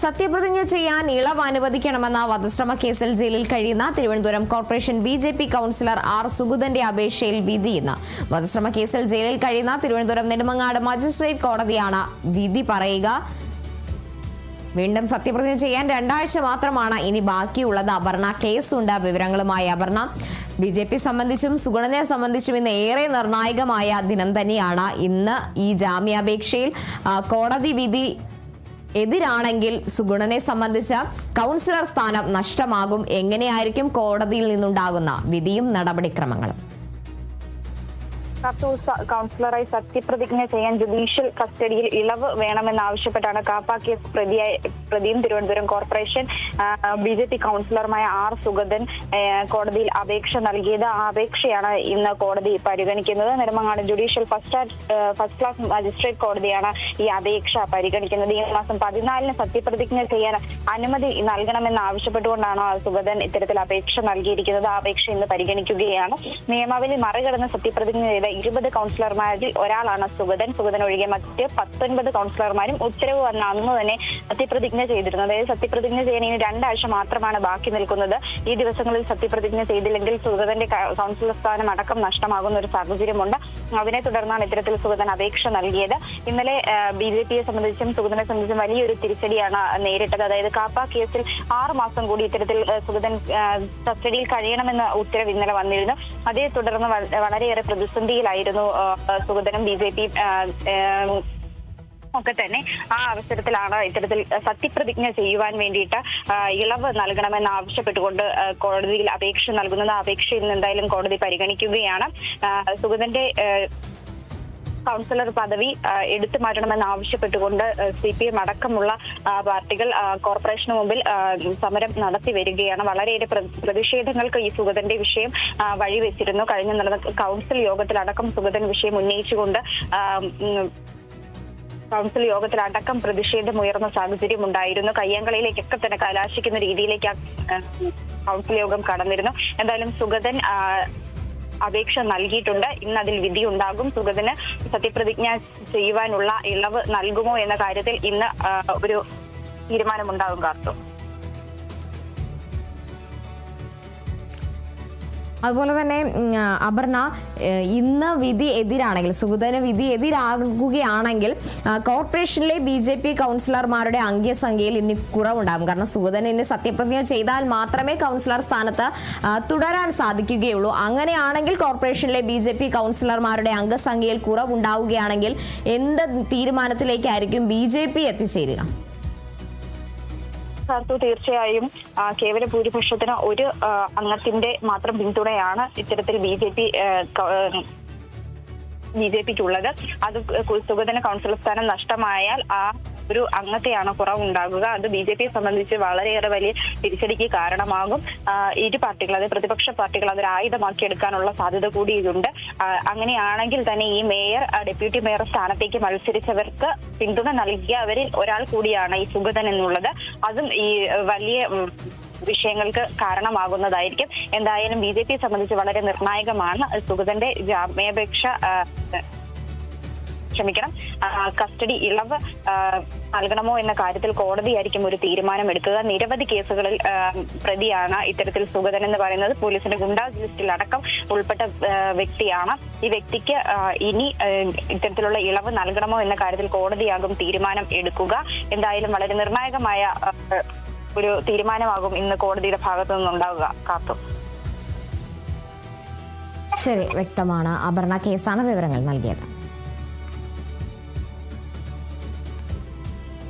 സത്യപ്രതിജ്ഞ ചെയ്യാൻ ഇളവ് അനുവദിക്കണമെന്ന വധശ്രമ കേസിൽ ജയിലിൽ കഴിയുന്ന Thiruvananthapuram corporation BJP. Councillor R. സുഗതന്റെ അപേക്ഷയിൽ വിധി ഇന്ന്. വധശ്രമ കേസിൽ ജയിലിൽ കഴിയുന്ന തിരുവനന്തപുരം നെടുമങ്ങാട് മജിസ്ട്രേറ്റ് കോടതിയാണ് വിധി പറയുക. വീണ്ടും സത്യപ്രതിജ്ഞ ചെയ്യാൻ 2 ആഴ്ച മാത്രമാണ് ഇനി ബാക്കിയുള്ളത്. അപർണ കേസുണ്ട്. വിവരങ്ങളുമായി അപർണ. ബി.ജെ.പി. സംബന്ധിച്ചും സുഗുണനെ സംബന്ധിച്ചും ഇന്ന് ഏറെ നിർണായകമായ ദിനം തന്നെയാണ്. ഇന്ന് ഈ ജാമ്യാപേക്ഷയിൽ കോടതി വിധി എതിരാണെങ്കിൽ സുഗുണനെ സംബന്ധിച്ച കൗൺസിലർ സ്ഥാനം നഷ്ടമാകും. എങ്ങനെയായിരിക്കും കോടതിയിൽ നിന്നുണ്ടാകുന്ന വിധിയും നടപടിക്രമങ്ങളും? കൗൺസിലറായി സത്യപ്രതിജ്ഞ ചെയ്യാൻ ജുഡീഷ്യൽ കസ്റ്റഡിയിൽ ഇളവ് വേണമെന്നാവശ്യപ്പെട്ടാണ് കാപ്പ കേസ് പ്രതിയും തിരുവനന്തപുരം കോർപ്പറേഷൻ ബി.ജെ.പി. കൗൺസിലറുമായ ആർ. സുഗതൻ കോടതിയിൽ അപേക്ഷ നൽകിയത്. ആ അപേക്ഷയാണ് ഇന്ന് കോടതി പരിഗണിക്കുന്നത്. Nedumangad judicial first class magistrate കോടതിയാണ് ഈ അപേക്ഷ പരിഗണിക്കുന്നത്. ഈ മാസം 14-ന് സത്യപ്രതിജ്ഞ ചെയ്യാൻ അനുമതി നൽകണമെന്ന് ആവശ്യപ്പെട്ടുകൊണ്ടാണ് സുഗതൻ ഇത്തരത്തിൽ അപേക്ഷ നൽകിയിരിക്കുന്നത്. ആ അപേക്ഷ ഇന്ന് പരിഗണിക്കുകയാണ്. നിയമാവലി മറികടന്ന് സത്യപ്രതിജ്ഞ ചെയ്ത 20 കൗൺസിലർമാരിൽ ഒരാളാണ് സുഗതൻ. ഒഴികെ മറ്റ് 19 കൗൺസിലർമാരും ഉത്തരവ് വന്ന അന്ന് തന്നെ സത്യപ്രതിജ്ഞ ചെയ്തിരുന്നു. അതായത് സത്യപ്രതിജ്ഞ ചെയ്യാൻ ഇനി 2 ആഴ്ച മാത്രമാണ് ബാക്കി നിൽക്കുന്നത്. ഈ ദിവസങ്ങളിൽ സത്യപ്രതിജ്ഞ ചെയ്തില്ലെങ്കിൽ സുഗതന്റെ കൗൺസിലർ സ്ഥാനം അടക്കം നഷ്ടമാകുന്ന ഒരു സാഹചര്യമുണ്ട്. അതിനെ തുടർന്നാണ് ഇത്തരത്തിൽ സുഗതൻ അപേക്ഷ നൽകിയത്. ഇന്നലെ ബി.ജെ.പിയെ സംബന്ധിച്ചും സുഗതനെ സംബന്ധിച്ചും വലിയൊരു തിരിച്ചടിയാണ് നേരിട്ടത്. അതായത് കാപ്പ കേസിൽ 6 മാസം കൂടി ഇത്തരത്തിൽ സുഗതൻ കസ്റ്റഡിയിൽ കഴിയണമെന്ന ഉത്തരവ് ഇന്നലെ വന്നിരുന്നു. അതേ തുടർന്ന് വളരെയേറെ പ്രതിസന്ധിയിലായിരുന്നു സുഗതനും ബി.ജെ.പി. ഒക്കെ തന്നെ. ആ അവസരത്തിലാണ് ഇത്തരത്തിൽ സത്യപ്രതിജ്ഞ ചെയ്യുവാൻ വേണ്ടിയിട്ട് ഇളവ് നൽകണമെന്ന് ആവശ്യപ്പെട്ടുകൊണ്ട് കോടതിയിൽ അപേക്ഷ നൽകുന്നത്. അപേക്ഷ ഇന്ന് എന്തായാലും കോടതി പരിഗണിക്കുകയാണ്. സുഗതന്റെ കൗൺസിലർ പദവി എടുത്തു മാറ്റണമെന്ന് ആവശ്യപ്പെട്ടുകൊണ്ട് CPM അടക്കമുള്ള പാർട്ടികൾ കോർപ്പറേഷന് മുമ്പിൽ സമരം നടത്തി വരികയാണ്. വളരെയേറെ പ്രതിഷേധങ്ങൾക്ക് ഈ സുഗതന്റെ വിഷയം വഴിവെച്ചിരുന്നു. കഴിഞ്ഞ നടന്ന കൗൺസിൽ യോഗത്തിലടക്കം സുഗതൻ വിഷയം ഉന്നയിച്ചുകൊണ്ട് കൗൺസിൽ യോഗത്തിലടക്കം പ്രതിഷേധം ഉയർന്ന സാഹചര്യം ഉണ്ടായിരുന്നു. കയ്യാങ്കളിയിലേക്കൊക്കെ തന്നെ കലാശിക്കുന്ന രീതിയിലേക്ക് കൗൺസിൽ യോഗം കടന്നിരുന്നു. എന്തായാലും സുഗതൻ അപേക്ഷ നൽകിയിട്ടുണ്ട്. ഇന്ന് അതിൽ വിധി ഉണ്ടാകും. സുഗതന് സത്യപ്രതിജ്ഞ ചെയ്യുവാനുള്ള ഇളവ് നൽകുമോ എന്ന കാര്യത്തിൽ ഇന്ന് ഒരു തീരുമാനമുണ്ടാകും. കാർത്തു, അതുപോലെ തന്നെ അപർണ, ഇന്ന് വിധി എതിരാണെങ്കിൽ, സുഗതന് വിധി എതിരാകുകയാണെങ്കിൽ കോർപ്പറേഷനിലെ ബി.ജെ.പി. കൗൺസിലർമാരുടെ അംഗസംഖ്യയിൽ ഇനി കുറവുണ്ടാകും. കാരണം സുഗതൻ ഇനി സത്യപ്രതിജ്ഞ ചെയ്താൽ മാത്രമേ കൗൺസിലർ സ്ഥാനത്ത് തുടരാൻ സാധിക്കുകയുള്ളൂ. അങ്ങനെയാണെങ്കിൽ കോർപ്പറേഷനിലെ ബി.ജെ.പി. കൗൺസിലർമാരുടെ അംഗസംഖ്യയിൽ കുറവുണ്ടാവുകയാണെങ്കിൽ എന്ത് തീരുമാനത്തിലേക്കായിരിക്കും ബി.ജെ.പി. എത്തിച്ചേരുക? തീർച്ചയായും കേവല ഭൂരിപക്ഷത്തിന് ഒരു അംഗത്തിന്റെ മാത്രം പിന്തുണയാണ് ഇത്തരത്തിൽ ബി.ജെ.പിക്കുള്ളത്. അത് സുഗതന് കൗൺസിലർ സ്ഥാനം നഷ്ടമായാൽ ആ ഒരു അംഗത്തെയാണ് കുറവുണ്ടാകുക. അത് ബി.ജെ.പിയെ സംബന്ധിച്ച് വളരെയേറെ വലിയ തിരിച്ചടിക്ക് കാരണമാകും. ഇരു പാർട്ടികൾ, അതായത് പ്രതിപക്ഷ പാർട്ടികൾ അതൊരു ആയുധമാക്കിയെടുക്കാനുള്ള സാധ്യത കൂടി ഇതുണ്ട്. അങ്ങനെയാണെങ്കിൽ തന്നെ ഈ മേയർ, ഡെപ്യൂട്ടി മേയർ സ്ഥാനത്തേക്ക് മത്സരിച്ചവർക്ക് പിന്തുണ നൽകിയവരിൽ ഒരാൾ കൂടിയാണ് ഈ സുഗതൻ എന്നുള്ളത്. അതും ഈ വലിയ വിഷയങ്ങൾക്ക് കാരണമാകുന്നതായിരിക്കും. എന്തായാലും ബി.ജെ.പിയെ സംബന്ധിച്ച് വളരെ നിർണായകമാണ് സുഗതന്റെ ജാമ്യാപേക്ഷ കസ്റ്റഡി ഇളവ് നൽകണമോ എന്ന കാര്യത്തിൽ കോടതിയായിരിക്കും ഒരു തീരുമാനം എടുക്കുക. നിരവധി കേസുകളിൽ പ്രതിയാണ് ഇത്തരത്തിൽ സുഗതൻ എന്ന് പറയുന്നത്. പോലീസിന്റെ ഗുണ്ടാസ് ലിസ്റ്റിൽ അടക്കം ഉൾപ്പെട്ട വ്യക്തിയാണ്. ഈ വ്യക്തിക്ക് ഇനി ഇത്തരത്തിലുള്ള ഇളവ് നൽകണമോ എന്ന കാര്യത്തിൽ കോടതിയാകും തീരുമാനം എടുക്കുക. എന്തായാലും വളരെ നിർണായകമായ ഒരു തീരുമാനമാകും ഇന്ന് കോടതിയുടെ ഭാഗത്തു നിന്നുണ്ടാവുക. കാത്തു, ശരി, വ്യക്തമാണ്. അപർണ കേസാണ് വിവരങ്ങൾ നൽകിയത്.